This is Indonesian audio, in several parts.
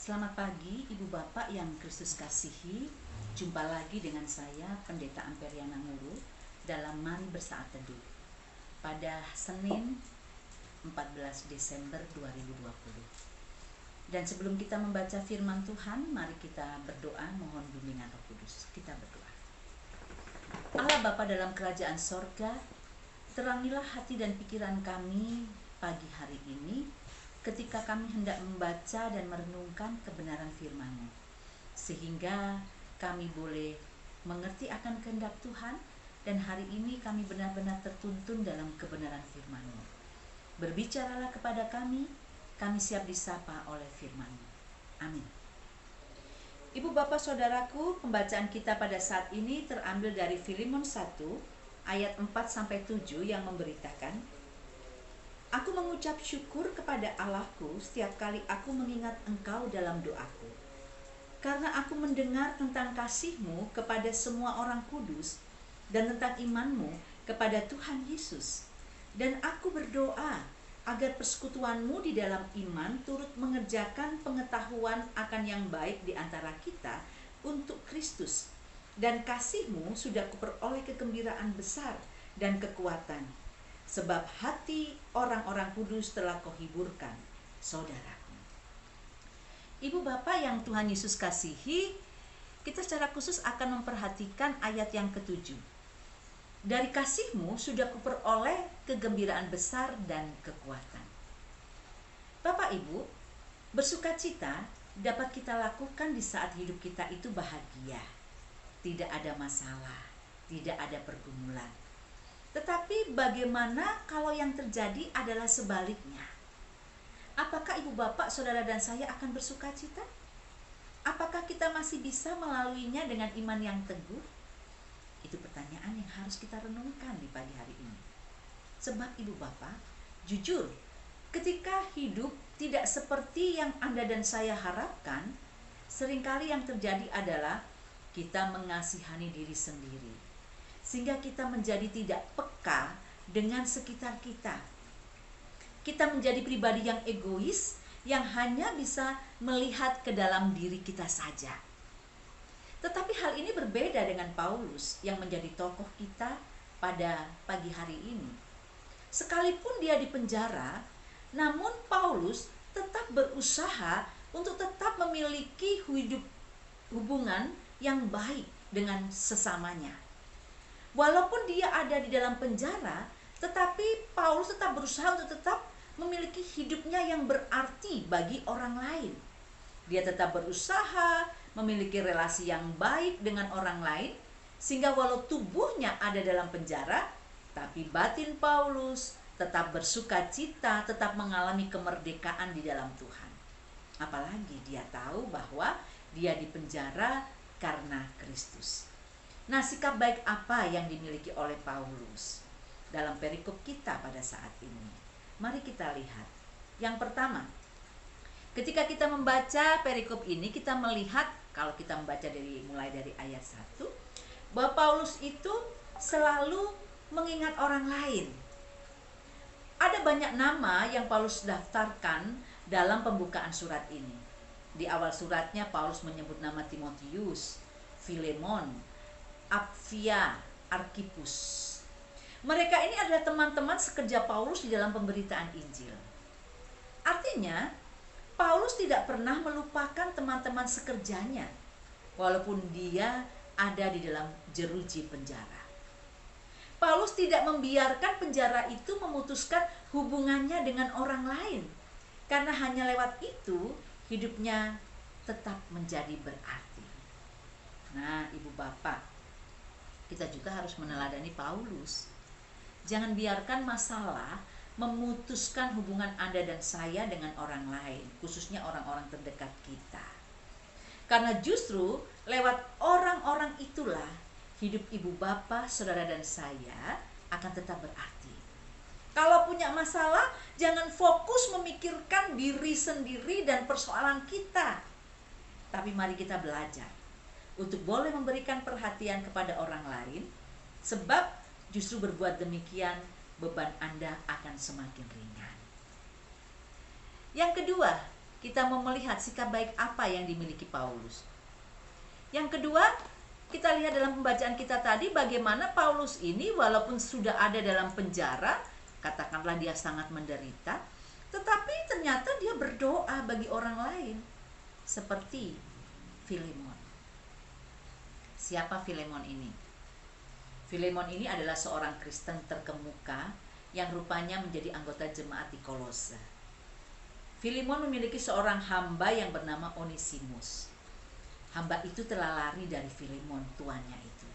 Selamat pagi Ibu Bapak yang Kristus kasihi. Jumpa lagi dengan saya Pendeta Amperiana Nguru dalam Mari Bersaat Teduh pada Senin 14 Desember 2020. Dan sebelum kita membaca firman Tuhan, mari kita berdoa mohon bimbingan Roh Kudus. Kita berdoa. Allah Bapa dalam kerajaan sorga, terangilah hati dan pikiran kami pagi hari ini ketika kami hendak membaca dan merenungkan kebenaran firman-Mu, sehingga kami boleh mengerti akan kehendak Tuhan, dan hari ini kami benar-benar tertuntun dalam kebenaran firman-Mu. Berbicaralah kepada kami siap disapa oleh firman-Mu. Amin. Ibu bapak saudaraku, pembacaan kita pada saat ini terambil dari Filemon 1 ayat 4-7 yang memberitakan, Aku mengucap syukur kepada Allahku setiap kali aku mengingat engkau dalam doaku. Karena aku mendengar tentang kasih-Mu kepada semua orang kudus dan tentang iman-Mu kepada Tuhan Yesus. Dan aku berdoa agar persekutuan-Mu di dalam iman turut mengerjakan pengetahuan akan yang baik di antara kita untuk Kristus. Dan kasih-Mu sudah kuperoleh kegembiraan besar dan kekuatan. Sebab hati orang-orang kudus telah Kau hiburkan, saudaraku. Ibu bapak yang Tuhan Yesus kasihi, kita secara khusus akan memperhatikan ayat yang ke-7. Dari kasih-Mu sudah kuperoleh kegembiraan besar dan kekuatan. Bapak Ibu, bersukacita dapat kita lakukan di saat hidup kita itu bahagia. Tidak ada masalah, tidak ada pergumulan. Tetapi bagaimana kalau yang terjadi adalah sebaliknya? Apakah ibu bapak, saudara dan saya akan bersukacita? Apakah kita masih bisa melaluinya dengan iman yang teguh? Itu pertanyaan yang harus kita renungkan di pagi hari ini. Sebab ibu bapak, jujur, ketika hidup tidak seperti yang Anda dan saya harapkan, seringkali yang terjadi adalah kita mengasihani diri sendiri, sehingga kita menjadi tidak peka dengan sekitar kita. Kita menjadi pribadi yang egois, yang hanya bisa melihat ke dalam diri kita saja. Tetapi hal ini berbeda dengan Paulus yang menjadi tokoh kita pada pagi hari ini. Sekalipun dia di penjara, namun Paulus tetap berusaha untuk tetap memiliki hubungan yang baik dengan sesamanya. Walaupun dia ada di dalam penjara, tetapi Paulus tetap berusaha untuk tetap memiliki hidupnya yang berarti bagi orang lain. Dia tetap berusaha memiliki relasi yang baik dengan orang lain, sehingga walau tubuhnya ada dalam penjara, tapi batin Paulus tetap bersukacita, tetap mengalami kemerdekaan di dalam Tuhan. Apalagi dia tahu bahwa dia di penjara karena Kristus. Nah, sikap baik apa yang dimiliki oleh Paulus dalam perikop kita pada saat ini? Mari kita lihat. Yang pertama, ketika kita membaca perikop ini, kita melihat, kalau kita membaca mulai dari ayat 1, bahwa Paulus itu selalu mengingat orang lain. Ada banyak nama yang Paulus daftarkan dalam pembukaan surat ini. Di awal suratnya Paulus menyebut nama Timotius, Filemon, Apfia, Archippus. Mereka ini adalah teman-teman sekerja Paulus di dalam pemberitaan Injil. Artinya, Paulus tidak pernah melupakan teman-teman sekerjanya, walaupun dia ada di dalam jeruji penjara. Paulus tidak membiarkan penjara itu memutuskan hubungannya dengan orang lain, karena hanya lewat itu hidupnya tetap menjadi berarti. Nah, ibu bapak, kita juga harus meneladani Paulus. Jangan biarkan masalah memutuskan hubungan Anda dan saya dengan orang lain, khususnya orang-orang terdekat kita. Karena justru lewat orang-orang itulah hidup ibu bapak, saudara dan saya akan tetap berarti. Kalau punya masalah, jangan fokus memikirkan diri sendiri dan persoalan kita. Tapi mari kita belajar untuk boleh memberikan perhatian kepada orang lain, sebab justru berbuat demikian beban Anda akan semakin ringan. Yang kedua, kita mau melihat sikap baik apa yang dimiliki Paulus. Yang kedua, kita lihat dalam pembacaan kita tadi bagaimana Paulus ini walaupun sudah ada dalam penjara, katakanlah dia sangat menderita, tetapi ternyata dia berdoa bagi orang lain. Seperti Filemon. Siapa Filemon ini? Filemon ini adalah seorang Kristen terkemuka yang rupanya menjadi anggota jemaat di Kolose. Filemon memiliki seorang hamba yang bernama Onesimus. Hamba itu telah lari dari Filemon, tuannya itu.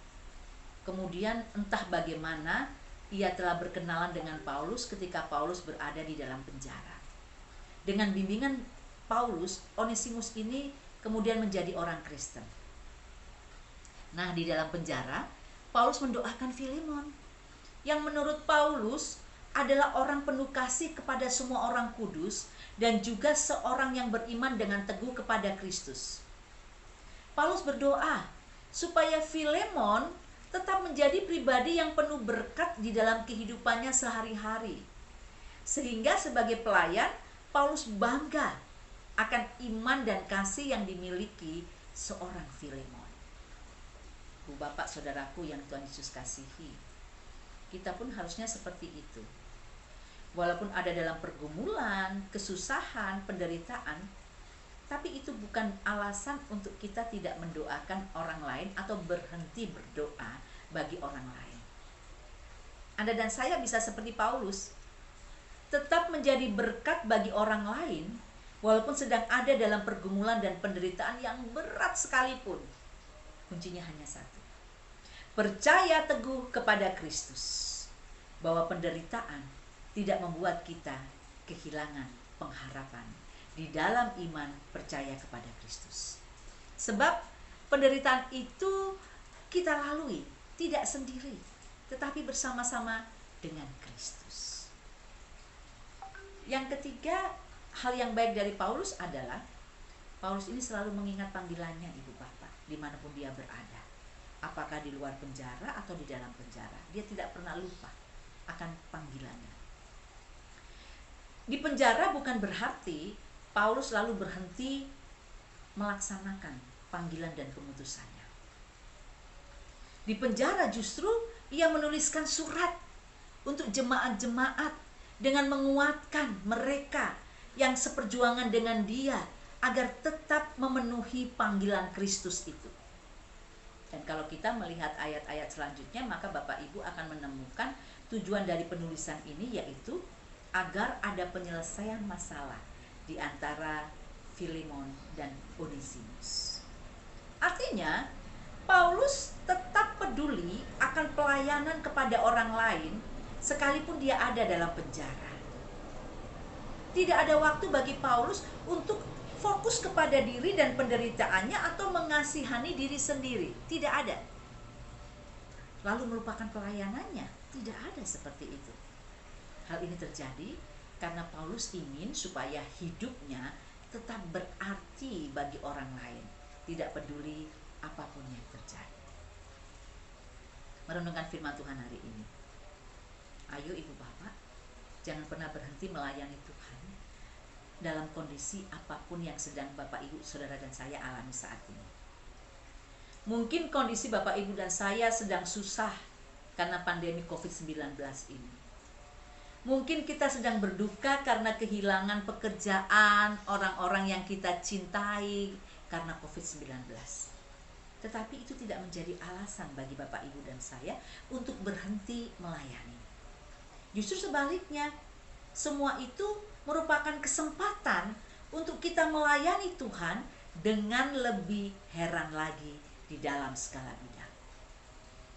Kemudian entah bagaimana ia telah berkenalan dengan Paulus ketika Paulus berada di dalam penjara. Dengan bimbingan Paulus, Onesimus ini kemudian menjadi orang Kristen. Nah, di dalam penjara, Paulus mendoakan Filemon, yang menurut Paulus adalah orang penuh kasih kepada semua orang kudus dan juga seorang yang beriman dengan teguh kepada Kristus. Paulus berdoa supaya Filemon tetap menjadi pribadi yang penuh berkat di dalam kehidupannya sehari-hari. Sehingga sebagai pelayan, Paulus bangga akan iman dan kasih yang dimiliki seorang Filemon. Bu Bapak Saudaraku yang Tuhan Yesus kasihi, kita pun harusnya seperti itu. Walaupun ada dalam pergumulan, kesusahan, penderitaan, tapi itu bukan alasan untuk kita tidak mendoakan orang lain atau berhenti berdoa bagi orang lain. Anda dan saya bisa seperti Paulus, tetap menjadi berkat bagi orang lain walaupun sedang ada dalam pergumulan dan penderitaan yang berat sekalipun. Kuncinya hanya satu. Percaya teguh kepada Kristus, bahwa penderitaan tidak membuat kita kehilangan pengharapan di dalam iman percaya kepada Kristus. Sebab penderitaan itu kita lalui tidak sendiri, tetapi bersama-sama dengan Kristus. Yang ketiga, hal yang baik dari Paulus adalah Paulus ini selalu mengingat panggilannya Ibu Bapak dimanapun dia berada. Apakah di luar penjara atau di dalam penjara, dia tidak pernah lupa akan panggilannya. Di penjara bukan berarti Paulus lalu berhenti melaksanakan panggilan dan keputusannya. Di penjara justru ia menuliskan surat untuk jemaat-jemaat dengan menguatkan mereka yang seperjuangan dengan dia agar tetap memenuhi panggilan Kristus itu. Dan kalau kita melihat ayat-ayat selanjutnya, maka Bapak Ibu akan menemukan tujuan dari penulisan ini, yaitu agar ada penyelesaian masalah di antara Filemon dan Onesimus. Artinya, Paulus tetap peduli akan pelayanan kepada orang lain sekalipun dia ada dalam penjara. Tidak ada waktu bagi Paulus untuk fokus kepada diri dan penderitaannya atau mengasihani diri sendiri. Tidak ada. Lalu melupakan pelayanannya. Tidak ada seperti itu. Hal ini terjadi karena Paulus ingin supaya hidupnya tetap berarti bagi orang lain, tidak peduli apapun yang terjadi. Merenungkan firman Tuhan hari ini. Ayo Ibu Bapak, jangan pernah berhenti melayani Tuhan dalam kondisi apapun yang sedang Bapak Ibu, Saudara dan saya alami saat ini. Mungkin kondisi Bapak Ibu dan saya sedang susah karena pandemi COVID-19 ini. Mungkin kita sedang berduka karena kehilangan pekerjaan, orang-orang yang kita cintai karena COVID-19. Tetapi itu tidak menjadi alasan bagi Bapak Ibu dan saya untuk berhenti melayani. Justru sebaliknya, semua itu merupakan kesempatan untuk kita melayani Tuhan dengan lebih heran lagi di dalam skala bidang.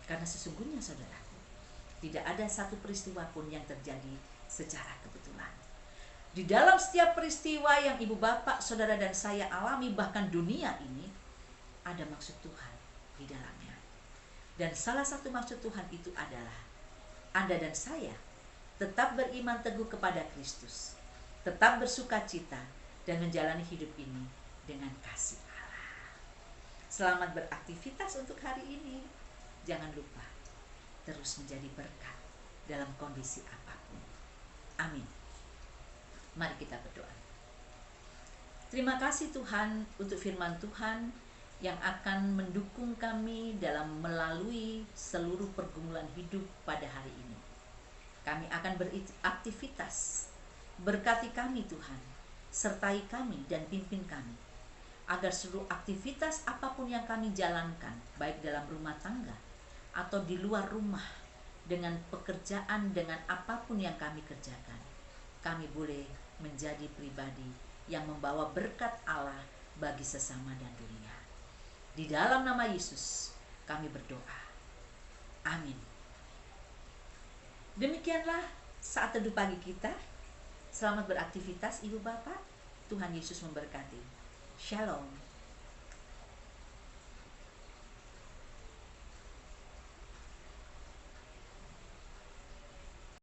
Karena sesungguhnya saudaraku, tidak ada satu peristiwa pun yang terjadi secara kebetulan. Di dalam setiap peristiwa yang Ibu Bapak, Saudara dan saya alami, bahkan dunia ini, ada maksud Tuhan di dalamnya. Dan salah satu maksud Tuhan itu adalah Anda dan saya tetap beriman teguh kepada Kristus, tetap bersuka cita dan menjalani hidup ini dengan kasih Allah. Selamat beraktivitas untuk hari ini. Jangan lupa terus menjadi berkat dalam kondisi apapun. Amin. Mari kita berdoa. Terima kasih Tuhan untuk firman Tuhan yang akan mendukung kami dalam melalui seluruh pergumulan hidup pada hari ini. Kami akan beraktivitas. Berkati kami Tuhan, sertai kami dan pimpin kami, agar seluruh aktivitas apapun yang kami jalankan, baik dalam rumah tangga atau di luar rumah, dengan pekerjaan, dengan apapun yang kami kerjakan, kami boleh menjadi pribadi yang membawa berkat Allah bagi sesama dan dunia. Di dalam nama Yesus kami berdoa. Amin. Demikianlah saat teduh pagi kita. Selamat beraktivitas Ibu Bapak. Tuhan Yesus memberkati. Shalom.